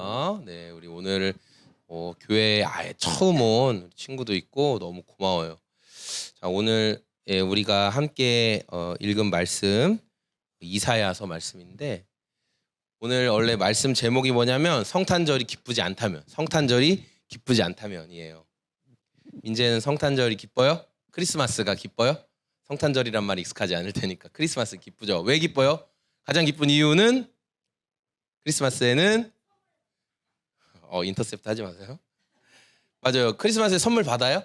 반갑습니다. 네, 우리 오늘 교회에 아예 처음 온 친구도 있고 너무 고마워요. 자, 오늘 우리가 함께 읽은 말씀 이사야서 말씀인데 오늘 원래 말씀 제목이 뭐냐면 성탄절이 기쁘지 않다면이에요. 민재는 성탄절이 기뻐요? 크리스마스가 기뻐요? 성탄절이란 말이 익숙하지 않을 테니까 크리스마스 기쁘죠. 왜 기뻐요? 가장 기쁜 이유는 크리스마스에는 인터셉트 하지 마세요. 맞아요. 크리스마스에 선물 받아요?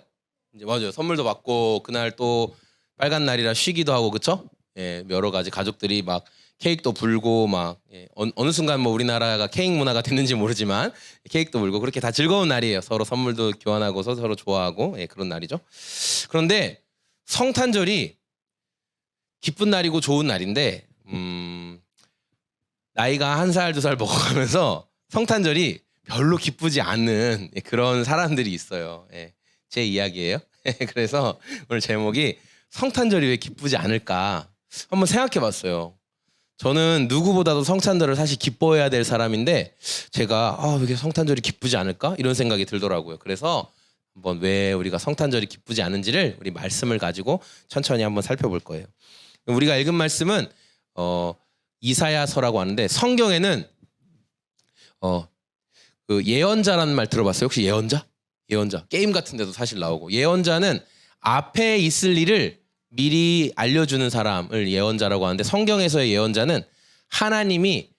이제 맞아요. 선물도 받고 그날 또 빨간 날이라 쉬기도 하고 그쵸? 예, 여러 가지 가족들이 막 케이크도 불고 막 어느 순간 뭐 우리나라가 케이크 문화가 됐는지 모르지만 케이크도 불고 그렇게 다 즐거운 날이에요. 서로 선물도 교환하고 서로 좋아하고 그런 날이죠. 그런데 성탄절이 기쁜 날이고 좋은 날인데 나이가 1살, 2살 먹어가면서 성탄절이 별로 기쁘지 않는 그런 사람들이 있어요. 제 이야기예요. 그래서 오늘 제목이 성탄절이 왜 기쁘지 않을까 한번 생각해 봤어요. 저는 누구보다도 성탄절을 사실 기뻐해야 될 사람인데 제가 왜 이렇게 성탄절이 기쁘지 않을까 이런 생각이 들더라고요. 그래서 한번 왜 우리가 성탄절이 기쁘지 않은지를 우리 말씀을 가지고 천천히 한번 살펴볼 거예요. 우리가 읽은 말씀은 이사야서라고 하는데 성경에는 그 예언자라는 말 들어봤어요? 혹시 예언자? 예언자 게임 같은 데도 사실 나오고 예언자는 앞에 있을 일을 미리 알려주는 사람을 예언자라고 하는데 성경에서의 예언자는 하나님이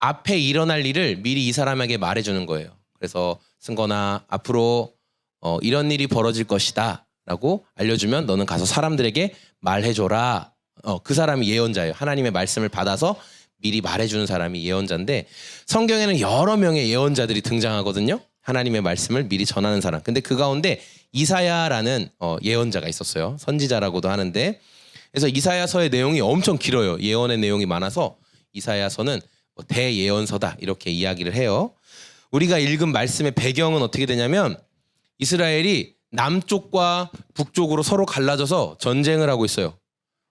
앞에 일어날 일을 미리 이 사람에게 말해주는 거예요. 그래서 승건아 앞으로 이런 일이 벌어질 것이다 라고 알려주면 너는 가서 사람들에게 말해줘라. 그 사람이 예언자예요. 하나님의 말씀을 받아서 미리 말해주는 사람이 예언자인데 성경에는 여러 명의 예언자들이 등장하거든요. 하나님의 말씀을 미리 전하는 사람. 근데 그 가운데 이사야라는 예언자가 있었어요. 선지자라고도 하는데 그래서 이사야서의 내용이 엄청 길어요. 예언의 내용이 많아서 이사야서는 대예언서다 이렇게 이야기를 해요. 우리가 읽은 말씀의 배경은 어떻게 되냐면 이스라엘이 남쪽과 북쪽으로 서로 갈라져서 전쟁을 하고 있어요.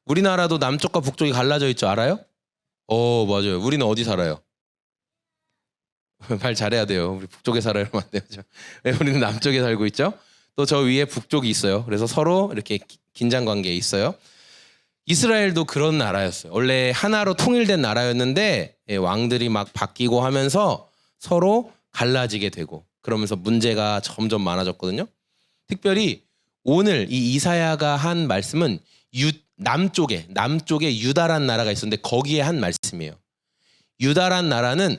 우리나라도 남쪽과 북쪽이 갈라져 있죠. 알아요? 맞아요. 우리는 어디 살아요? 말 잘해야 돼요. 우리 북쪽에 살아요. 이러면 안 되죠. 우리는 남쪽에 살고 있죠. 또 저 위에 북쪽이 있어요. 그래서 서로 이렇게 긴장 관계에 있어요. 이스라엘도 그런 나라였어요. 원래 하나로 통일된 나라였는데 왕들이 막 바뀌고 하면서 서로 갈라지게 되고 그러면서 문제가 점점 많아졌거든요. 특별히 오늘 이 이사야가 한 말씀은 남쪽에 유다란 나라가 있었는데 거기에 한 말씀이에요. 유다란 나라는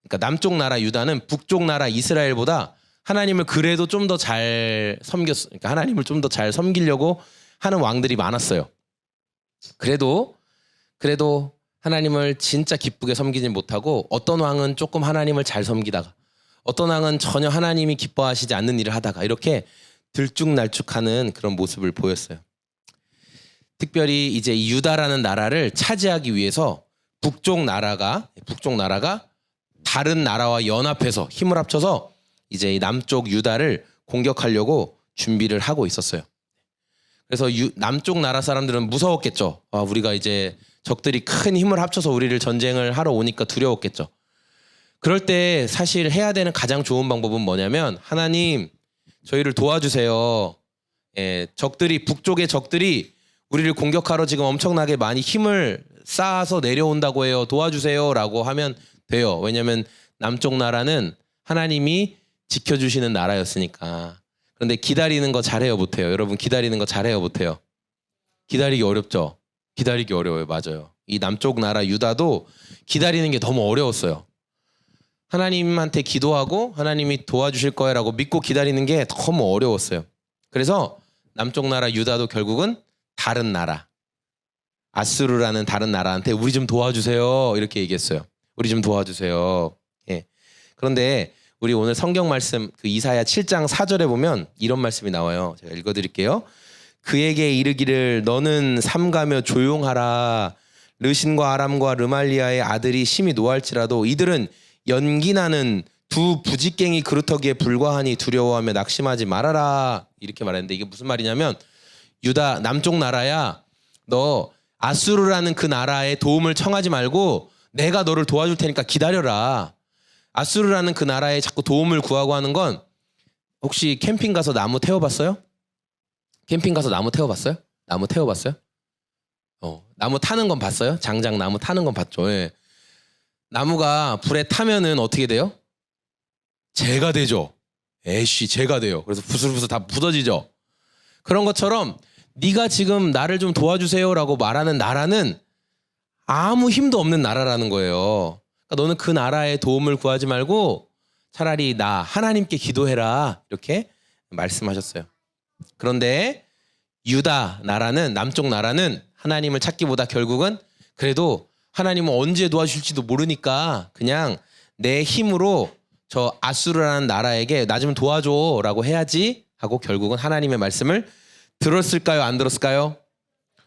그러니까 남쪽 나라 유다는 북쪽 나라 이스라엘보다 하나님을 그래도 좀 더 잘 섬겼어요. 그러니까 하나님을 좀 더 잘 섬기려고 하는 왕들이 많았어요. 그래도 하나님을 진짜 기쁘게 섬기지 못하고 어떤 왕은 조금 하나님을 잘 섬기다가 어떤 왕은 전혀 하나님이 기뻐하시지 않는 일을 하다가 이렇게 들쭉날쭉하는 그런 모습을 보였어요. 특별히 이제 이 유다라는 나라를 차지하기 위해서 북쪽 나라가 다른 나라와 연합해서 힘을 합쳐서 이제 이 남쪽 유다를 공격하려고 준비를 하고 있었어요. 그래서 남쪽 나라 사람들은 무서웠겠죠. 우리가 이제 적들이 큰 힘을 합쳐서 우리를 전쟁을 하러 오니까 두려웠겠죠. 그럴 때 사실 해야 되는 가장 좋은 방법은 뭐냐면 하나님 저희를 도와주세요. 북쪽의 적들이 우리를 공격하러 지금 엄청나게 많이 힘을 쌓아서 내려온다고 해요. 도와주세요 라고 하면 돼요. 왜냐하면 남쪽 나라는 하나님이 지켜주시는 나라였으니까. 그런데 기다리는 거 잘해요 못해요? 여러분 기다리는 거 잘해요 못해요? 기다리기 어렵죠? 기다리기 어려워요. 맞아요. 이 남쪽 나라 유다도 기다리는 게 너무 어려웠어요. 하나님한테 기도하고 하나님이 도와주실 거야라고 믿고 기다리는 게 너무 어려웠어요. 그래서 남쪽 나라 유다도 결국은 다른 나라 아수르라는 다른 나라한테 우리 좀 도와주세요 이렇게 얘기했어요. 우리 좀 도와주세요. 그런데 우리 오늘 성경 말씀 그 이사야 7장 4절에 보면 이런 말씀이 나와요. 제가 읽어드릴게요. 그에게 이르기를 너는 삼가며 조용하라. 르신과 아람과 르말리아의 아들이 심히 노할지라도 이들은 연기나는 두 부직갱이 그루터기에 불과하니 두려워하며 낙심하지 말아라. 이렇게 말했는데 이게 무슨 말이냐면 유다 남쪽 나라야 너 아수르라는 그 나라의 도움을 청하지 말고 내가 너를 도와줄 테니까 기다려라. 아수르라는 그 나라에 자꾸 도움을 구하고 하는 건 혹시 캠핑 가서 나무 태워봤어요? 캠핑 가서 나무 태워봤어요? 나무 태워봤어요? 나무 타는 건 봤어요? 장작 나무 타는 건 봤죠. 예. 나무가 불에 타면은 어떻게 돼요? 재가 되죠. 재가 돼요. 그래서 부슬부슬 다 부서지죠. 그런 것처럼 네가 지금 나를 좀 도와주세요라고 말하는 나라는 아무 힘도 없는 나라라는 거예요. 그러니까 너는 그 나라에 도움을 구하지 말고 차라리 나 하나님께 기도해라 이렇게 말씀하셨어요. 그런데 유다 나라는 남쪽 나라는 하나님을 찾기보다 결국은 그래도 하나님은 언제 도와주실지도 모르니까 그냥 내 힘으로 저 아수르라는 나라에게 나 좀 도와줘라고 해야지 하고 결국은 하나님의 말씀을 들었을까요? 안 들었을까요?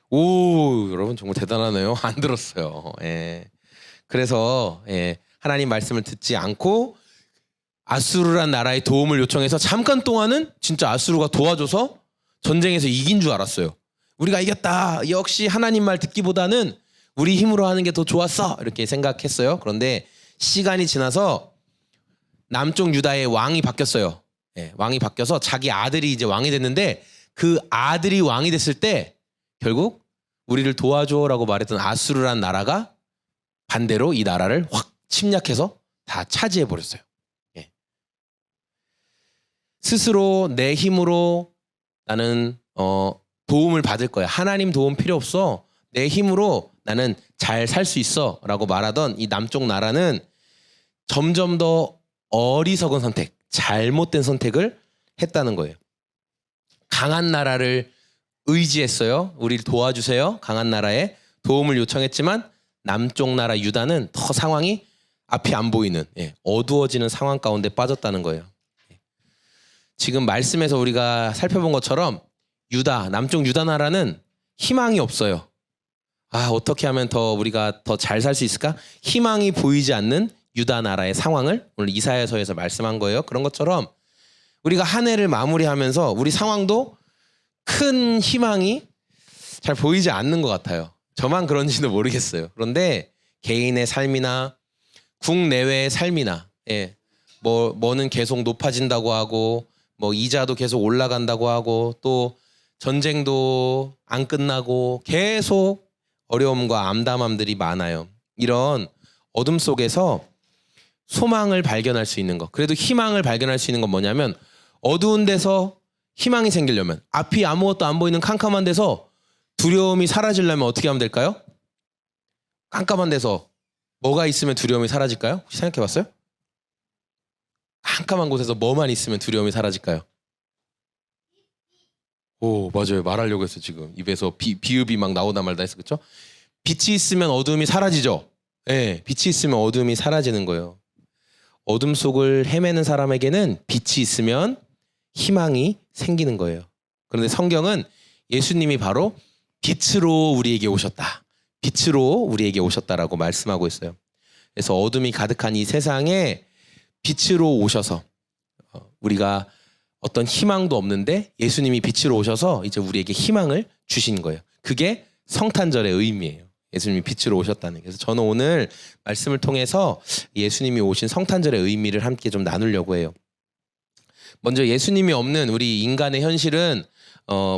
오, 여러분 정말 대단하네요. 안 들었어요. 예. 그래서 하나님 말씀을 듣지 않고 아수르란 나라의 도움을 요청해서 잠깐 동안은 진짜 아수르가 도와줘서 전쟁에서 이긴 줄 알았어요. 우리가 이겼다. 역시 하나님 말 듣기보다는 우리 힘으로 하는 게 더 좋았어. 이렇게 생각했어요. 그런데 시간이 지나서 남쪽 유다의 왕이 바뀌었어요. 왕이 바뀌어서 자기 아들이 이제 왕이 됐는데 그 아들이 왕이 됐을 때 결국 우리를 도와줘라고 말했던 아수르란 나라가 반대로 이 나라를 확 침략해서 다 차지해 버렸어요. 스스로 내 힘으로 나는 도움을 받을 거야. 하나님 도움 필요 없어. 내 힘으로 나는 잘 살 수 있어 라고 말하던 이 남쪽 나라는 점점 더 어리석은 선택, 잘못된 선택을 했다는 거예요. 강한 나라를 의지했어요. 우리를 도와주세요. 강한 나라에 도움을 요청했지만 남쪽 나라 유다는 더 상황이 앞이 안 보이는 어두워지는 상황 가운데 빠졌다는 거예요. 지금 말씀에서 우리가 살펴본 것처럼 남쪽 유다 나라는 희망이 없어요. 어떻게 하면 더 우리가 더 잘 살 수 있을까? 희망이 보이지 않는 유다 나라의 상황을 오늘 이사야서에서 말씀한 거예요. 그런 것처럼 우리가 한 해를 마무리하면서 우리 상황도 큰 희망이 잘 보이지 않는 것 같아요. 저만 그런지도 모르겠어요. 그런데 개인의 삶이나 국내외의 삶이나 뭐는 계속 높아진다고 하고 뭐 이자도 계속 올라간다고 하고 또 전쟁도 안 끝나고 계속 어려움과 암담함들이 많아요. 이런 어둠 속에서 소망을 발견할 수 있는 것, 그래도 희망을 발견할 수 있는 건 뭐냐면 어두운 데서 희망이 생기려면 앞이 아무것도 안 보이는 캄캄한 데서 두려움이 사라지려면 어떻게 하면 될까요? 깜깜한 데서 뭐가 있으면 두려움이 사라질까요? 혹시 생각해 봤어요? 깜깜한 곳에서 뭐만 있으면 두려움이 사라질까요? 오, 맞아요. 말하려고 했어 지금. 입에서 비읍이 막 나오다 말다 했어. 그렇죠? 빛이 있으면 어둠이 사라지죠. 빛이 있으면 어둠이 사라지는 거예요. 어둠 속을 헤매는 사람에게는 빛이 있으면 희망이 생기는 거예요. 그런데 성경은 예수님이 바로 빛으로 우리에게 오셨다. 빛으로 우리에게 오셨다라고 말씀하고 있어요. 그래서 어둠이 가득한 이 세상에 빛으로 오셔서 우리가 어떤 희망도 없는데 예수님이 빛으로 오셔서 이제 우리에게 희망을 주신 거예요. 그게 성탄절의 의미예요. 예수님이 빛으로 오셨다는 게. 그래서 저는 오늘 말씀을 통해서 예수님이 오신 성탄절의 의미를 함께 좀 나누려고 해요. 먼저 예수님이 없는 우리 인간의 현실은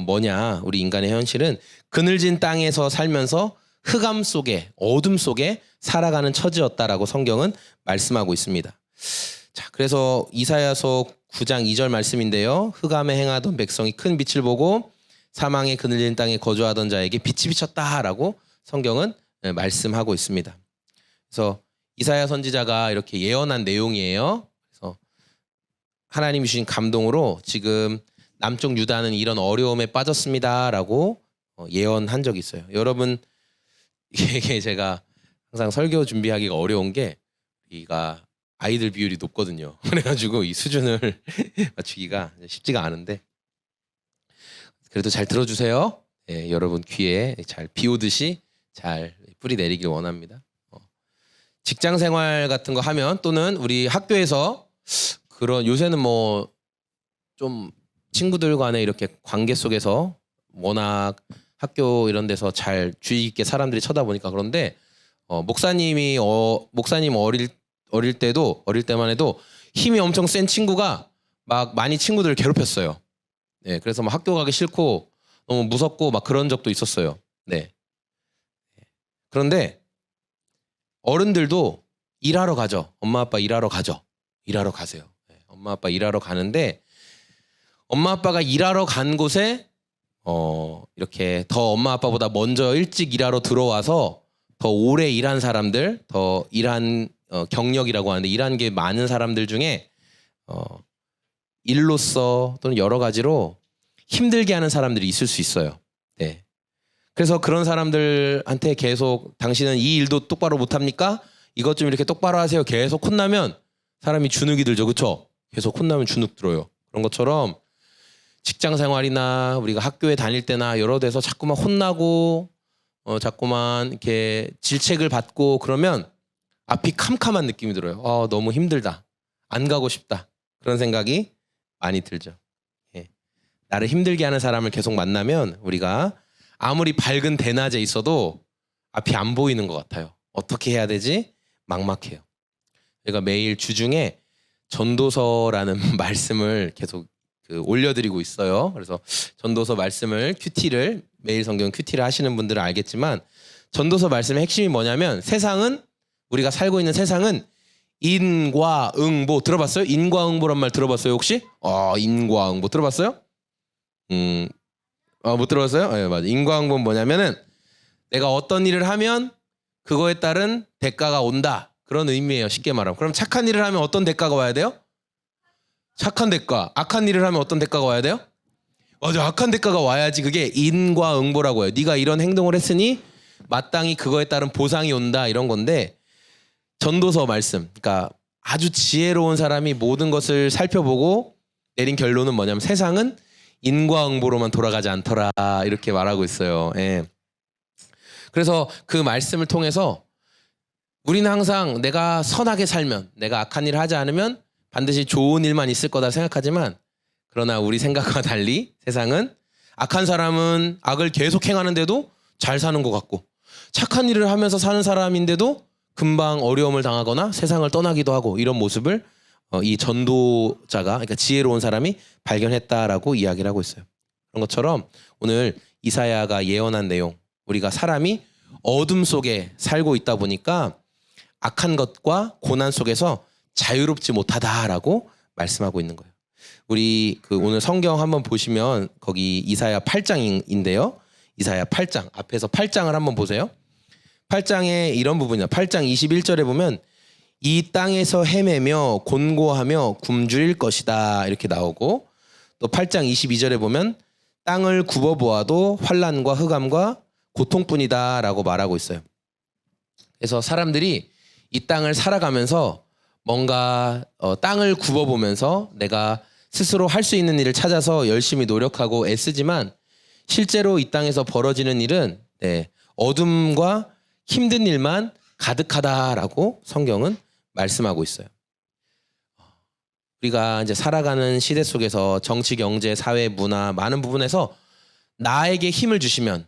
뭐냐? 우리 인간의 현실은 그늘진 땅에서 살면서 흑암 속에 어둠 속에 살아가는 처지였다라고 성경은 말씀하고 있습니다. 자, 그래서 이사야서 9장 2절 말씀인데요. 흑암에 행하던 백성이 큰 빛을 보고 사망의 그늘진 땅에 거주하던 자에게 빛이 비쳤다라고 성경은 말씀하고 있습니다. 그래서 이사야 선지자가 이렇게 예언한 내용이에요. 그래서 하나님이 주신 감동으로 지금 남쪽 유다는 이런 어려움에 빠졌습니다라고 예언한 적이 있어요. 여러분, 이게 제가 항상 설교 준비하기가 어려운 게 우리가 아이들 비율이 높거든요. 그래가지고 이 수준을 맞추기가 쉽지가 않은데 그래도 잘 들어주세요. 여러분 귀에 잘 비오듯이 잘 뿌리 내리길 원합니다. 직장 생활 같은 거 하면 또는 우리 학교에서 그런 요새는 뭐 좀 친구들 간에 이렇게 관계 속에서 워낙 학교 이런 데서 잘 주의 깊게 사람들이 쳐다보니까 그런데 목사님 어릴 때만 해도 힘이 엄청 센 친구가 막 많이 친구들을 괴롭혔어요. 네, 그래서 막 학교 가기 싫고 너무 무섭고 막 그런 적도 있었어요. 네. 그런데 어른들도 일하러 가죠. 엄마 아빠 일하러 가죠. 일하러 가세요. 네, 엄마 아빠 일하러 가는데 엄마 아빠가 일하러 간 곳에 이렇게 더 엄마 아빠보다 먼저 일찍 일하러 들어와서 더 오래 일한 사람들, 더 일한 경력이라고 하는데 일한 게 많은 사람들 중에 일로서 또는 여러 가지로 힘들게 하는 사람들이 있을 수 있어요. 네. 그래서 그런 사람들한테 계속 당신은 이 일도 똑바로 못합니까? 이것 좀 이렇게 똑바로 하세요. 계속 혼나면 사람이 주눅이 들죠. 그렇죠? 계속 혼나면 주눅 들어요. 그런 것처럼 직장 생활이나 우리가 학교에 다닐 때나 여러 데서 자꾸만 혼나고 자꾸만 이렇게 질책을 받고 그러면 앞이 캄캄한 느낌이 들어요. 너무 힘들다. 안 가고 싶다. 그런 생각이 많이 들죠. 예. 나를 힘들게 하는 사람을 계속 만나면 우리가 아무리 밝은 대낮에 있어도 앞이 안 보이는 것 같아요. 어떻게 해야 되지? 막막해요. 제가 매일 주중에 전도서라는 말씀을 계속 올려드리고 있어요. 그래서 전도서 말씀을 큐티를 매일 성경 큐티를 하시는 분들은 알겠지만 전도서 말씀의 핵심이 뭐냐면 세상은 우리가 살고 있는 세상은 인과응보 들어봤어요? 인과응보란 말 들어봤어요 혹시? 인과응보 들어봤어요? 못 들어봤어요? 네, 맞아. 인과응보는 뭐냐면은 내가 어떤 일을 하면 그거에 따른 대가가 온다 그런 의미예요. 쉽게 말하면. 그럼 착한 일을 하면 어떤 대가가 와야 돼요? 착한 대가. 악한 일을 하면 어떤 대가가 와야 돼요? 맞아. 악한 대가가 와야지 그게 인과응보라고 해요. 네가 이런 행동을 했으니 마땅히 그거에 따른 보상이 온다 이런 건데 전도서 말씀. 그러니까 아주 지혜로운 사람이 모든 것을 살펴보고 내린 결론은 뭐냐면 세상은 인과응보로만 돌아가지 않더라 이렇게 말하고 있어요. 예. 그래서 그 말씀을 통해서 우리는 항상 내가 선하게 살면 내가 악한 일을 하지 않으면 반드시 좋은 일만 있을 거다 생각하지만 그러나 우리 생각과 달리 세상은 악한 사람은 악을 계속 행하는데도 잘 사는 것 같고 착한 일을 하면서 사는 사람인데도 금방 어려움을 당하거나 세상을 떠나기도 하고 이런 모습을 이 전도자가 그러니까 지혜로운 사람이 발견했다라고 이야기를 하고 있어요. 그런 것처럼 오늘 이사야가 예언한 내용 우리가 사람이 어둠 속에 살고 있다 보니까 악한 것과 고난 속에서 자유롭지 못하다라고 말씀하고 있는 거예요. 우리 오늘 성경 한번 보시면 거기 이사야 8장인데요. 이사야 8장 앞에서 8장을 한번 보세요. 8장에 이런 부분이야. 8장 21절에 보면 이 땅에서 헤매며 곤고하며 굶주릴 것이다 이렇게 나오고 또 8장 22절에 보면 땅을 굽어보아도 환난과 흑암과 고통뿐이다 라고 말하고 있어요. 그래서 사람들이 이 땅을 살아가면서 뭔가 땅을 굽어보면서 내가 스스로 할 수 있는 일을 찾아서 열심히 노력하고 애쓰지만 실제로 이 땅에서 벌어지는 일은 어둠과 힘든 일만 가득하다라고 성경은 말씀하고 있어요. 우리가 이제 살아가는 시대 속에서 정치, 경제, 사회, 문화 많은 부분에서 나에게 힘을 주시면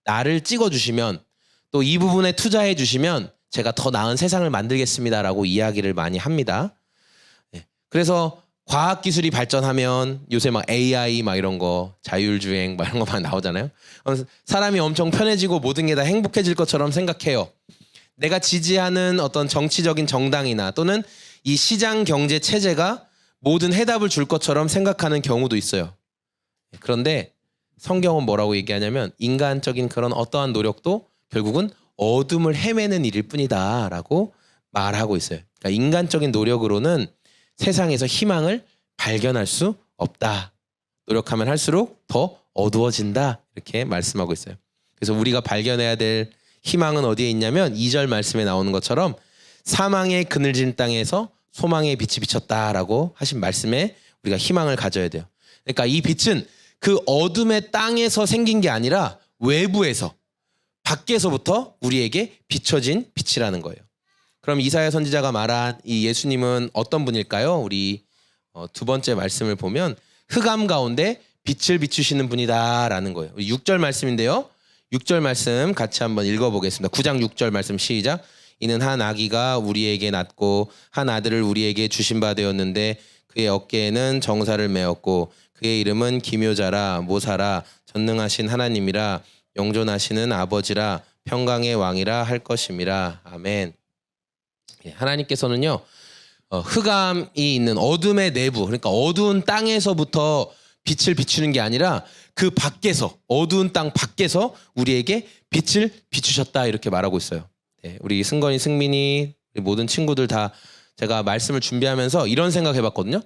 나를 찍어주시면 또 이 부분에 투자해 주시면 제가 더 나은 세상을 만들겠습니다라고 이야기를 많이 합니다. 그래서 과학기술이 발전하면 요새 막 AI 막 이런 거 자율주행 막 이런 거 막 나오잖아요. 사람이 엄청 편해지고 모든 게 다 행복해질 것처럼 생각해요. 내가 지지하는 어떤 정치적인 정당이나 또는 이 시장 경제 체제가 모든 해답을 줄 것처럼 생각하는 경우도 있어요. 그런데 성경은 뭐라고 얘기하냐면 인간적인 그런 어떠한 노력도 결국은 어둠을 헤매는 일일 뿐이다 라고 말하고 있어요. 그러니까 인간적인 노력으로는 세상에서 희망을 발견할 수 없다. 노력하면 할수록 더 어두워진다 이렇게 말씀하고 있어요. 그래서 우리가 발견해야 될 희망은 어디에 있냐면 2절 말씀에 나오는 것처럼 사망의 그늘진 땅에서 소망의 빛이 비쳤다라고 하신 말씀에 우리가 희망을 가져야 돼요. 그러니까 이 빛은 그 어둠의 땅에서 생긴 게 아니라 외부에서 밖에서부터 우리에게 비춰진 빛이라는 거예요. 그럼 이사야 선지자가 말한 이 예수님은 어떤 분일까요? 우리 두 번째 말씀을 보면 흑암 가운데 빛을 비추시는 분이다라는 거예요. 6절 말씀인데요. 6절 말씀 같이 한번 읽어보겠습니다. 9장 6절 말씀 시작. 이는 한 아기가 우리에게 낳고 한 아들을 우리에게 주신 바 되었는데 그의 어깨에는 정사를 메었고 그의 이름은 기묘자라 모사라 전능하신 하나님이라 영존하시는 아버지라 평강의 왕이라 할 것임이라. 아멘. 하나님께서는요 흑암이 있는 어둠의 내부, 그러니까 어두운 땅에서부터 빛을 비추는 게 아니라 그 밖에서, 어두운 땅 밖에서 우리에게 빛을 비추셨다, 이렇게 말하고 있어요. 네, 우리 승건이, 승민이, 우리 모든 친구들 다 제가 말씀을 준비하면서 이런 생각 해봤거든요.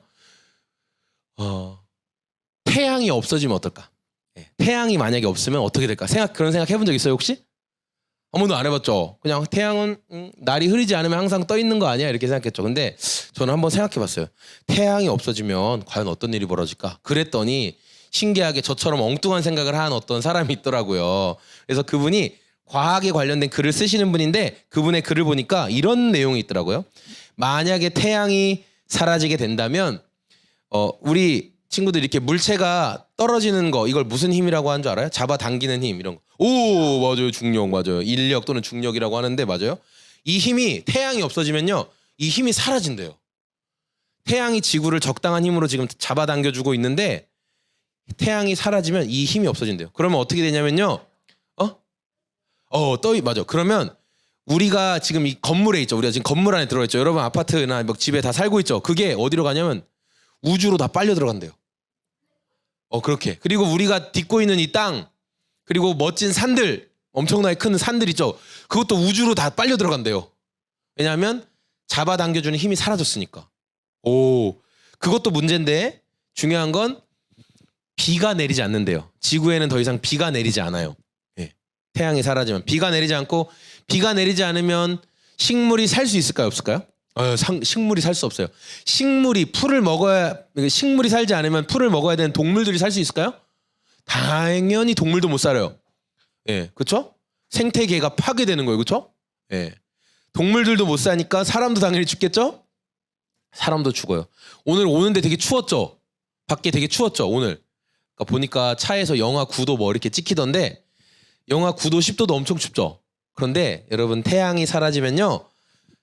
태양이 없어지면 어떨까? 네, 태양이 만약에 없으면 어떻게 될까? 그런 생각 해본 적 있어요 혹시? 아무도 안 해봤죠. 그냥 태양은 날이 흐리지 않으면 항상 떠 있는 거 아니야, 이렇게 생각했죠. 근데 저는 한번 생각해봤어요. 태양이 없어지면 과연 어떤 일이 벌어질까? 그랬더니 신기하게 저처럼 엉뚱한 생각을 한 어떤 사람이 있더라고요. 그래서 그분이 과학에 관련된 글을 쓰시는 분인데 그분의 글을 보니까 이런 내용이 있더라고요. 만약에 태양이 사라지게 된다면 우리 친구들 이렇게 물체가 떨어지는 거, 이걸 무슨 힘이라고 하는 줄 알아요? 잡아당기는 힘, 이런 거. 오, 맞아요. 중력, 맞아요. 인력 또는 중력이라고 하는데, 맞아요. 이 힘이, 태양이 없어지면요 이 힘이 사라진대요. 태양이 지구를 적당한 힘으로 지금 잡아당겨주고 있는데 태양이 사라지면 이 힘이 없어진대요. 그러면 어떻게 되냐면요 맞아. 그러면 우리가 지금 이 건물에 있죠. 우리가 지금 건물 안에 들어있죠. 여러분 아파트나 뭐 집에 다 살고 있죠. 그게 어디로 가냐면 우주로 다 빨려 들어간대요. 그렇게. 그리고 우리가 딛고 있는 이 땅, 그리고 멋진 산들, 엄청나게 큰 산들 있죠. 그것도 우주로 다 빨려 들어간대요. 왜냐하면 잡아당겨주는 힘이 사라졌으니까. 그것도 문제인데 중요한 건 비가 내리지 않는데요. 지구에는 더 이상 비가 내리지 않아요. 네. 태양이 사라지면. 비가 내리지 않고, 비가 내리지 않으면 식물이 살 수 있을까요, 없을까요? 식물이 살 수 없어요. 식물이 살지 않으면 풀을 먹어야 되는 동물들이 살 수 있을까요? 당연히 동물도 못 살아요. 예, 그렇죠? 생태계가 파괴되는 거예요, 그렇죠? 예, 동물들도 못 사니까 사람도 당연히 죽겠죠? 사람도 죽어요. 오늘 오는데 되게 추웠죠? 밖에 되게 추웠죠, 오늘. 그러니까 보니까 차에서 영하 9도 뭐 이렇게 찍히던데 영하 9도, 10도도 엄청 춥죠? 그런데 여러분 태양이 사라지면요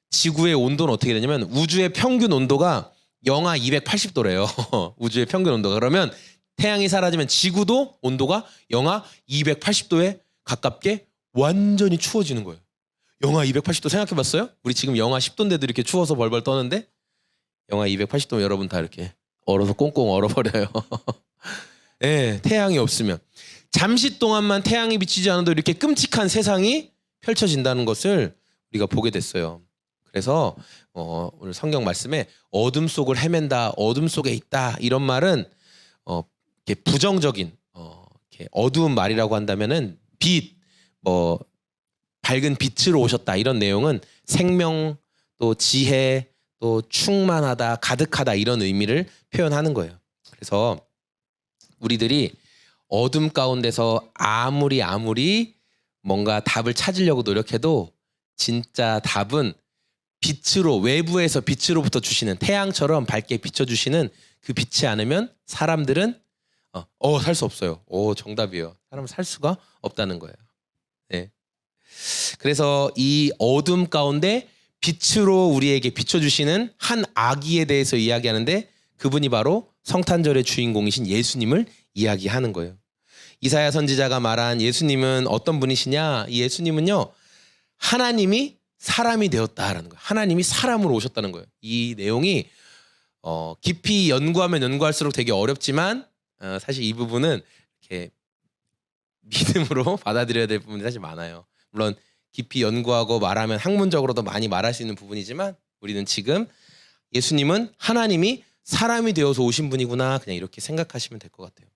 지구의 온도는 어떻게 되냐면 우주의 평균 온도가 영하 280도래요. 우주의 평균 온도가. 그러면 태양이 사라지면 지구도 온도가 영하 280도에 가깝게 완전히 추워지는 거예요. 영하 280도 생각해봤어요? 우리 지금 영하 10도인데도 이렇게 추워서 벌벌 떠는데 영하 280도면 여러분 다 이렇게 얼어서 꽁꽁 얼어버려요. 네, 태양이 없으면. 잠시 동안만 태양이 비치지 않아도 이렇게 끔찍한 세상이 펼쳐진다는 것을 우리가 보게 됐어요. 그래서 오늘 성경 말씀에 어둠 속을 헤맨다, 어둠 속에 있다, 이런 말은 이렇게 부정적인 이렇게 어두운 말이라고 한다면은 빛, 밝은 빛으로 오셨다, 이런 내용은 생명, 또 지혜, 또 충만하다, 가득하다, 이런 의미를 표현하는 거예요. 그래서 우리들이 어둠 가운데서 아무리 뭔가 답을 찾으려고 노력해도 진짜 답은 빛으로, 외부에서 빛으로부터 주시는, 태양처럼 밝게 비춰주시는 그 빛이 않으면 사람들은 살 수 없어요. 정답이에요. 사람은 살 수가 없다는 거예요. 네. 그래서 이 어둠 가운데 빛으로 우리에게 비춰주시는 한 아기에 대해서 이야기하는데 그분이 바로 성탄절의 주인공이신 예수님을 이야기하는 거예요. 이사야 선지자가 말한 예수님은 어떤 분이시냐? 이 예수님은요 하나님이 사람이 되었다라는 거예요. 하나님이 사람으로 오셨다는 거예요. 이 내용이 깊이 연구하면 연구할수록 되게 어렵지만 사실 이 부분은 이렇게 믿음으로 받아들여야 될 부분이 사실 많아요. 물론 깊이 연구하고 말하면 학문적으로도 많이 말할 수 있는 부분이지만 우리는 지금 예수님은 하나님이 사람이 되어서 오신 분이구나, 그냥 이렇게 생각하시면 될 것 같아요.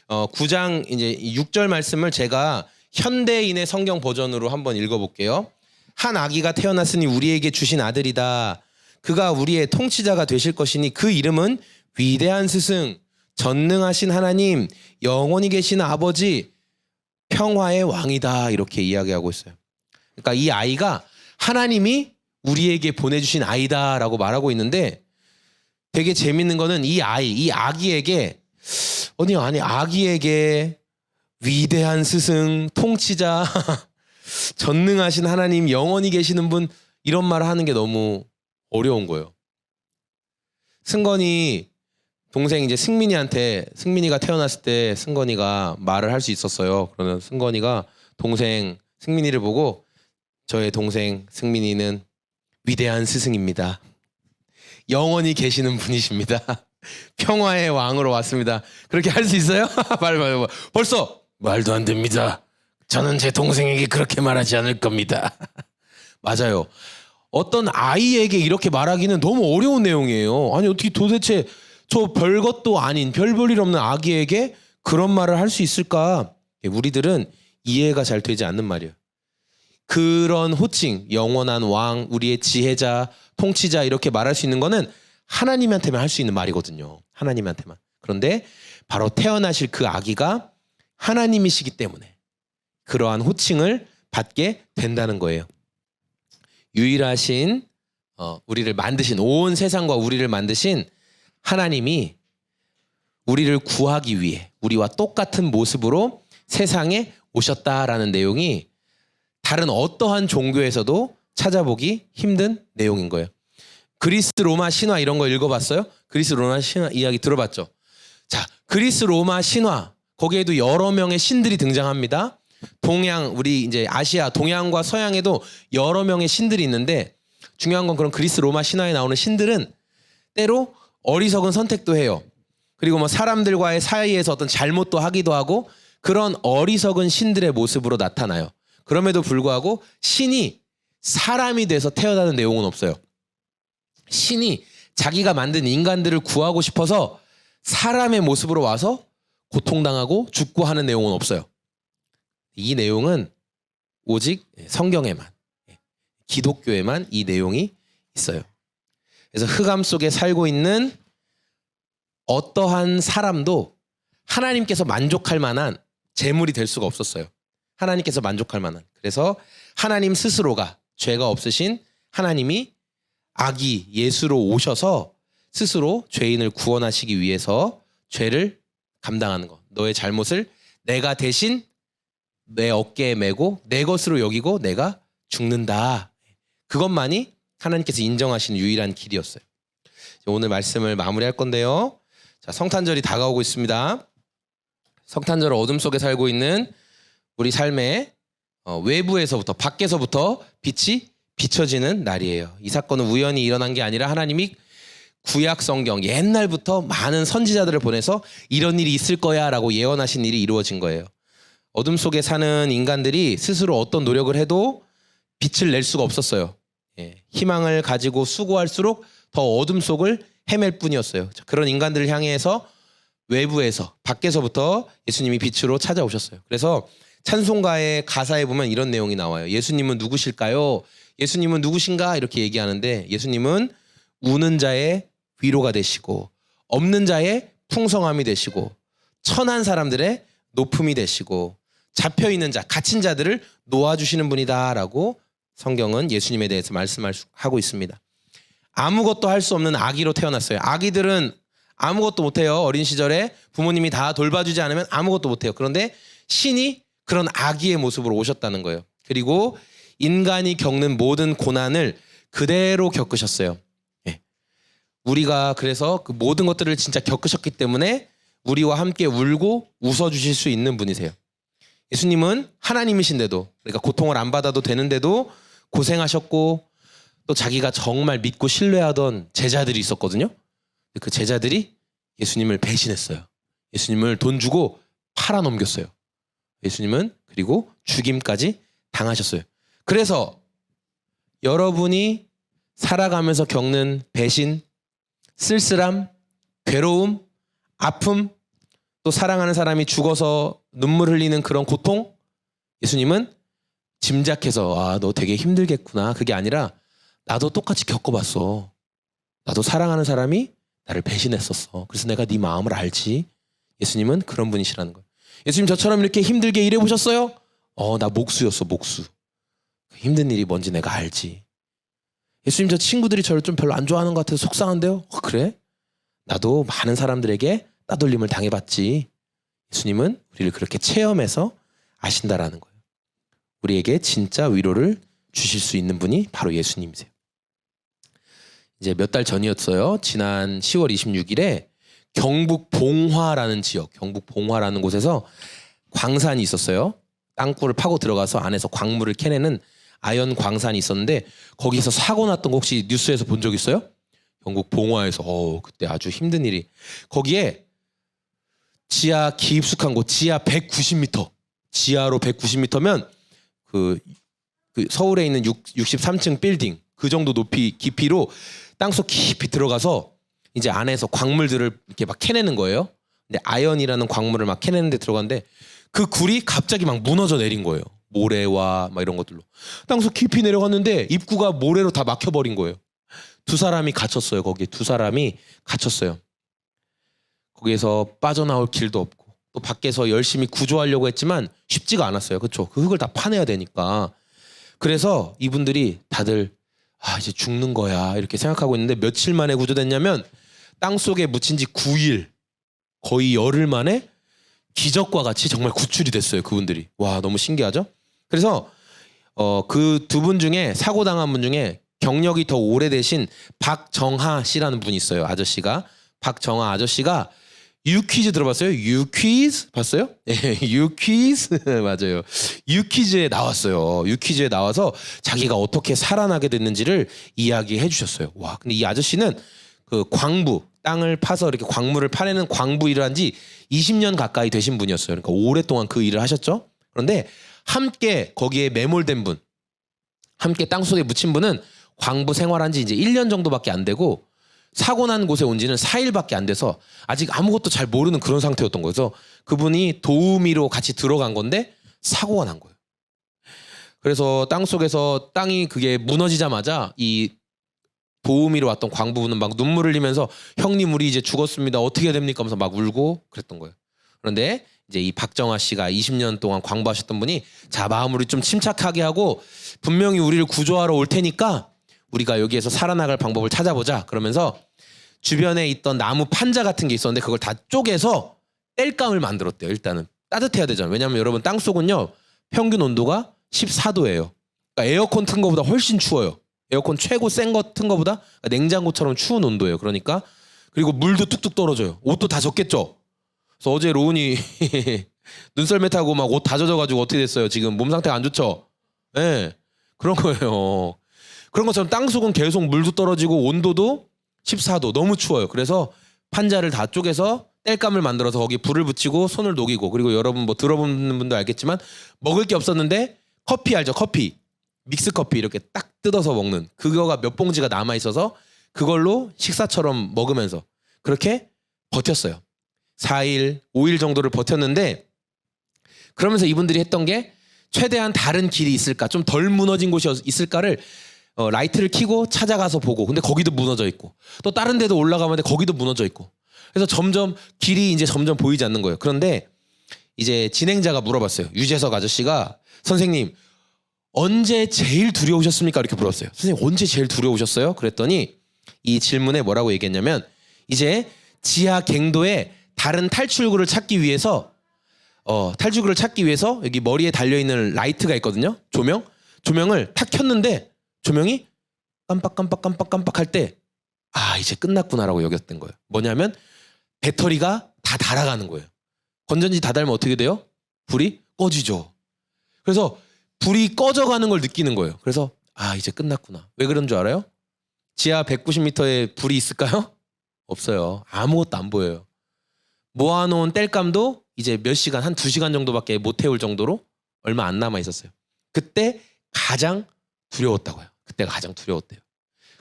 9장 이제 6절 말씀을 제가 현대인의 성경 버전으로 한번 읽어볼게요. 한 아기가 태어났으니 우리에게 주신 아들이다. 그가 우리의 통치자가 되실 것이니 그 이름은 위대한 스승, 전능하신 하나님, 영원히 계신 아버지, 평화의 왕이다, 이렇게 이야기하고 있어요. 그러니까 이 아이가 하나님이 우리에게 보내주신 아이다라고 말하고 있는데 되게 재밌는 거는 이 아기에게 아기에게 위대한 스승, 통치자, 전능하신 하나님, 영원히 계시는 분, 이런 말을 하는 게 너무 어려운 거예요. 승건이 동생 이제 승민이가 태어났을 때 승건이가 말을 할 수 있었어요. 그러면 승건이가 동생 승민이를 보고 저의 동생 승민이는 위대한 스승입니다. 영원히 계시는 분이십니다. 평화의 왕으로 왔습니다. 그렇게 할 수 있어요? 말 벌써 말도 안 됩니다. 저는 제 동생에게 그렇게 말하지 않을 겁니다. 맞아요. 어떤 아이에게 이렇게 말하기는 너무 어려운 내용이에요. 아니 어떻게 도대체 저 별것도 아닌 별 볼 일 없는 아기에게 그런 말을 할 수 있을까? 우리들은 이해가 잘 되지 않는 말이에요. 그런 호칭, 영원한 왕, 우리의 지혜자, 통치자 이렇게 말할 수 있는 거는 하나님한테만 할 수 있는 말이거든요. 하나님한테만. 그런데 바로 태어나실 그 아기가 하나님이시기 때문에 그러한 호칭을 받게 된다는 거예요. 유일하신 우리를 만드신 온 세상과 우리를 만드신 하나님이 우리를 구하기 위해 우리와 똑같은 모습으로 세상에 오셨다라는 내용이 다른 어떠한 종교에서도 찾아보기 힘든 내용인 거예요. 그리스 로마 신화 이런 거 읽어봤어요? 그리스 로마 신화 이야기 들어봤죠? 자, 그리스 로마 신화 거기에도 여러 명의 신들이 등장합니다. 동양 우리 이제 아시아 동양과 서양에도 여러 명의 신들이 있는데 중요한 건 그런 그리스 로마 신화에 나오는 신들은 때로 어리석은 선택도 해요. 그리고 뭐 사람들과의 사이에서 어떤 잘못도 하기도 하고 그런 어리석은 신들의 모습으로 나타나요. 그럼에도 불구하고 신이 사람이 돼서 태어나는 내용은 없어요. 신이 자기가 만든 인간들을 구하고 싶어서 사람의 모습으로 와서 고통당하고 죽고 하는 내용은 없어요. 이 내용은 오직 성경에만, 기독교에만 이 내용이 있어요. 그래서 흑암 속에 살고 있는 어떠한 사람도 하나님께서 만족할 만한 재물이 될 수가 없었어요. 하나님께서 만족할 만한. 그래서 하나님 스스로가 죄가 없으신 하나님이 아기 예수로 오셔서 스스로 죄인을 구원하시기 위해서 죄를 감당하는 것. 너의 잘못을 내가 대신 내 어깨에 메고 내 것으로 여기고 내가 죽는다. 그것만이 하나님께서 인정하시는 유일한 길이었어요. 오늘 말씀을 마무리할 건데요. 자, 성탄절이 다가오고 있습니다. 성탄절 어둠 속에 살고 있는 우리 삶의 외부에서부터 밖에서부터 빛이 비춰지는 날이에요. 이 사건은 우연히 일어난 게 아니라 하나님이 구약 성경 옛날부터 많은 선지자들을 보내서 이런 일이 있을 거야 라고 예언하신 일이 이루어진 거예요. 어둠 속에 사는 인간들이 스스로 어떤 노력을 해도 빛을 낼 수가 없었어요. 희망을 가지고 수고할수록 더 어둠 속을 헤맬 뿐이었어요. 그런 인간들을 향해서 외부에서 밖에서부터 예수님이 빛으로 찾아오셨어요. 그래서 찬송가의 가사에 보면 이런 내용이 나와요. 예수님은 누구실까요? 예수님은 누구신가? 이렇게 얘기하는데 예수님은 우는 자의 위로가 되시고 없는 자의 풍성함이 되시고 천한 사람들의 높음이 되시고 잡혀있는 자, 갇힌 자들을 놓아주시는 분이다라고 성경은 예수님에 대해서 말씀하고 있습니다. 아무것도 할 수 없는 아기로 태어났어요. 아기들은 아무것도 못해요. 어린 시절에 부모님이 다 돌봐주지 않으면 아무것도 못해요. 그런데 신이 그런 아기의 모습으로 오셨다는 거예요. 그리고 인간이 겪는 모든 고난을 그대로 겪으셨어요. 우리가 그래서 그 모든 것들을 진짜 겪으셨기 때문에 우리와 함께 울고 웃어주실 수 있는 분이세요. 예수님은 하나님이신데도 그러니까 고통을 안 받아도 되는데도 고생하셨고 또 자기가 정말 믿고 신뢰하던 제자들이 있었거든요. 그 제자들이 예수님을 배신했어요. 예수님을 돈 주고 팔아넘겼어요. 예수님은 그리고 죽임까지 당하셨어요. 그래서 여러분이 살아가면서 겪는 배신, 쓸쓸함, 괴로움, 아픔, 또 사랑하는 사람이 죽어서 눈물 흘리는 그런 고통, 예수님은 짐작해서 너 되게 힘들겠구나. 그게 아니라 나도 똑같이 겪어봤어. 나도 사랑하는 사람이 나를 배신했었어. 그래서 내가 네 마음을 알지. 예수님은 그런 분이시라는 거예요. 예수님 저처럼 이렇게 힘들게 일해보셨어요? 나 목수였어, 목수. 힘든 일이 뭔지 내가 알지. 예수님 저 친구들이 저를 좀 별로 안 좋아하는 것 같아서 속상한데요? 그래? 나도 많은 사람들에게 따돌림을 당해봤지. 예수님은 우리를 그렇게 체험해서 아신다라는 거예요. 우리에게 진짜 위로를 주실 수 있는 분이 바로 예수님이세요. 이제 몇 달 전이었어요. 지난 10월 26일에 경북 봉화라는 지역, 경북 봉화라는 곳에서 광산이 있었어요. 땅굴을 파고 들어가서 안에서 광물을 캐내는 아연 광산이 있었는데 거기서 사고 났던 거 혹시 뉴스에서 본 적 있어요? 경북 봉화에서 그때 아주 힘든 일이. 거기에 지하 깊숙한 곳, 지하 190m, 지하로 190m면 그 서울에 있는 63층 빌딩 그 정도 높이 깊이로 땅속 깊이 들어가서 이제 안에서 광물들을 이렇게 막 캐내는 거예요. 근데 아연이라는 광물을 막 캐내는데 들어갔는데 그 굴이 갑자기 막 무너져 내린 거예요. 모래와 막 이런 것들로. 땅속 깊이 내려갔는데 입구가 모래로 다 막혀버린 거예요. 두 사람이 갇혔어요. 거기에 두 사람이 갇혔어요. 거기에서 빠져나올 길도 없고 또 밖에서 열심히 구조하려고 했지만 쉽지가 않았어요. 그렇죠? 그 흙을 다 파내야 되니까. 그래서 이분들이 다들 이제 죽는 거야 이렇게 생각하고 있는데 며칠 만에 구조됐냐면 땅속에 묻힌 지 9일 거의 열흘 만에 기적과 같이 정말 구출이 됐어요. 그분들이. 와, 너무 신기하죠? 그래서 그 두 분 중에 사고 당한 분 중에 경력이 더 오래되신 박정하 씨라는 분이 있어요. 아저씨가. 박정하 아저씨가 유퀴즈 들어봤어요? 유퀴즈 봤어요? 네, 유퀴즈 맞아요. 유퀴즈에 나왔어요. 유퀴즈에 나와서 자기가 어떻게 살아나게 됐는지를 이야기해 주셨어요. 와, 근데 이 아저씨는 그 광부 땅을 파서 이렇게 광물을 파내는 광부 일을 한 지 20년 가까이 되신 분이었어요. 그러니까 오랫동안 그 일을 하셨죠. 그런데 함께 거기에 매몰된 분, 함께 땅속에 묻힌 분은 광부 생활한 지 이제 1년 정도밖에 안 되고 사고 난 곳에 온 지는 4일밖에 안 돼서 아직 아무것도 잘 모르는 그런 상태였던 거예요. 그래서 그분이 도우미로 같이 들어간 건데 사고가 난 거예요. 그래서 땅속에서 땅이 그게 무너지자마자 이 도우미로 왔던 광부분은 막 눈물을 흘리면서 형님 우리 이제 죽었습니다. 어떻게 해야 됩니까? 하면서 막 울고 그랬던 거예요. 그런데 이제 이 박정하 씨가 20년 동안 광부하셨던 분이 자 마음을 좀 침착하게 하고 분명히 우리를 구조하러 올 테니까 우리가 여기에서 살아나갈 방법을 찾아보자. 그러면서 주변에 있던 나무 판자 같은 게 있었는데 그걸 다 쪼개서 땔감을 만들었대요. 일단은 따뜻해야 되잖아요. 왜냐하면 여러분 땅속은요 평균 온도가 14도예요. 그러니까 에어컨 튼 거보다 훨씬 추워요. 에어컨 최고 센 거 튼 거보다 냉장고처럼 추운 온도예요. 그러니까 그리고 물도 뚝뚝 떨어져요. 옷도 다 젖겠죠. 그래서 어제 로운이 눈썰매 타고 막 옷 다 젖어가지고 어떻게 됐어요? 지금 몸 상태가 안 좋죠. 예, 네, 그런 거예요. 그런 것처럼 땅속은 계속 물도 떨어지고 온도도 14도 너무 추워요. 그래서 판자를 다 쪼개서 땔감을 만들어서 거기 불을 붙이고 손을 녹이고 그리고 여러분 뭐 들어보는 분도 알겠지만 먹을 게 없었는데 커피 알죠? 커피. 믹스 커피 이렇게 딱 뜯어서 먹는 그거가 몇 봉지가 남아 있어서 그걸로 식사처럼 먹으면서 그렇게 버텼어요. 4일, 5일 정도를 버텼는데 그러면서 이분들이 했던 게 최대한 다른 길이 있을까 좀 덜 무너진 곳이 있을까를 라이트를 켜고 찾아가서 보고 근데 거기도 무너져 있고 또 다른 데도 올라가면 거기도 무너져 있고 그래서 점점 길이 이제 점점 보이지 않는 거예요. 그런데 이제 진행자가 물어봤어요. 유재석 아저씨가 선생님 언제 제일 두려우셨습니까? 이렇게 물었어요. 선생님 언제 제일 두려우셨어요? 그랬더니 이 질문에 뭐라고 얘기했냐면 이제 지하 갱도에 다른 탈출구를 찾기 위해서 여기 머리에 달려있는 라이트가 있거든요. 조명을 탁 켰는데 조명이 깜빡깜빡깜빡깜빡 할 때 이제 끝났구나라고 여겼던 거예요. 뭐냐면 배터리가 다 닳아가는 거예요. 건전지 다 닳으면 어떻게 돼요? 불이 꺼지죠. 그래서 불이 꺼져가는 걸 느끼는 거예요. 그래서 이제 끝났구나. 왜 그런 줄 알아요? 지하 190m에 불이 있을까요? 없어요. 아무것도 안 보여요. 모아놓은 땔감도 이제 몇 시간, 한 2시간 정도밖에 못 태울 정도로 얼마 안 남아 있었어요. 그때 가장 두려웠다고요. 그때가 가장 두려웠대요.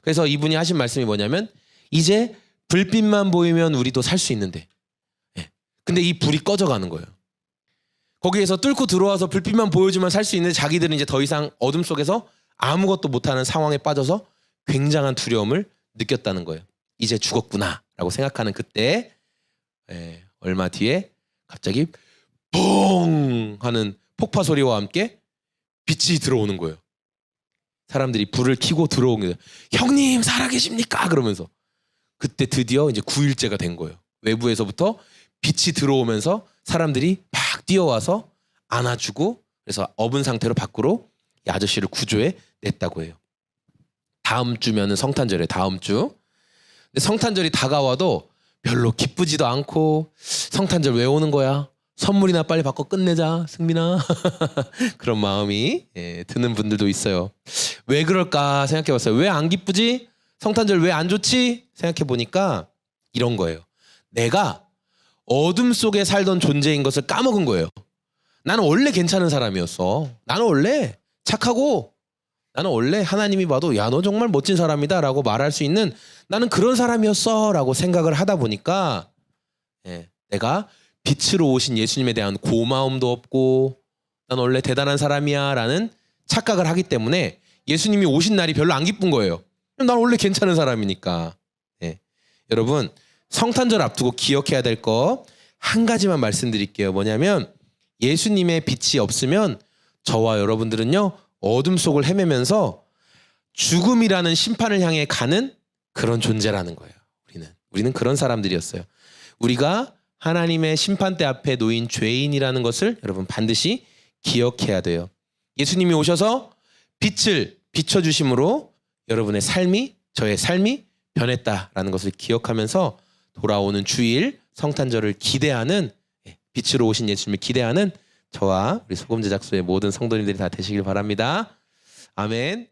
그래서 이분이 하신 말씀이 뭐냐면 이제 불빛만 보이면 우리도 살 수 있는데 근데 이 불이 꺼져가는 거예요. 거기에서 뚫고 들어와서 불빛만 보여주면 살 수 있는데 자기들은 이제 더 이상 어둠 속에서 아무것도 못하는 상황에 빠져서 굉장한 두려움을 느꼈다는 거예요. 이제 죽었구나라고 생각하는 그때 얼마 뒤에 갑자기 뻥 하는 폭파 소리와 함께 빛이 들어오는 거예요. 사람들이 불을 켜고 들어오는 거예요. 형님 살아계십니까? 그러면서 그때 드디어 이제 9일째가 된 거예요. 외부에서부터 빛이 들어오면서 사람들이 막 뛰어와서 안아주고 그래서 업은 상태로 밖으로 이 아저씨를 구조해 냈다고 해요. 다음 주면은 성탄절이에요. 다음 주. 근데 성탄절이 다가와도 별로 기쁘지도 않고 성탄절 왜 오는 거야? 선물이나 빨리 받고 끝내자, 승민아. 그런 마음이 드는 분들도 있어요. 왜 그럴까 생각해봤어요. 왜 안 기쁘지? 성탄절 왜 안 좋지? 생각해보니까 이런 거예요. 내가 어둠 속에 살던 존재인 것을 까먹은 거예요. 나는 원래 괜찮은 사람이었어. 나는 원래 착하고 나는 원래 하나님이 봐도 야, 너 정말 멋진 사람이다 라고 말할 수 있는 나는 그런 사람이었어 라고 생각을 하다 보니까 내가 빛으로 오신 예수님에 대한 고마움도 없고 난 원래 대단한 사람이야 라는 착각을 하기 때문에 예수님이 오신 날이 별로 안 기쁜 거예요. 난 원래 괜찮은 사람이니까. 여러분 성탄절 앞두고 기억해야 될 거 한 가지만 말씀드릴게요. 뭐냐면 예수님의 빛이 없으면 저와 여러분들은요 어둠 속을 헤매면서 죽음이라는 심판을 향해 가는 그런 존재라는 거예요. 우리는 그런 사람들이었어요. 우리가 하나님의 심판대 앞에 놓인 죄인이라는 것을 여러분 반드시 기억해야 돼요. 예수님이 오셔서 빛을 비춰주심으로 여러분의 삶이 저의 삶이 변했다라는 것을 기억하면서 돌아오는 주일 성탄절을 기대하는 빛으로 오신 예수님을 기대하는 저와 우리 소금 제작소의 모든 성도님들이 다 되시길 바랍니다. 아멘.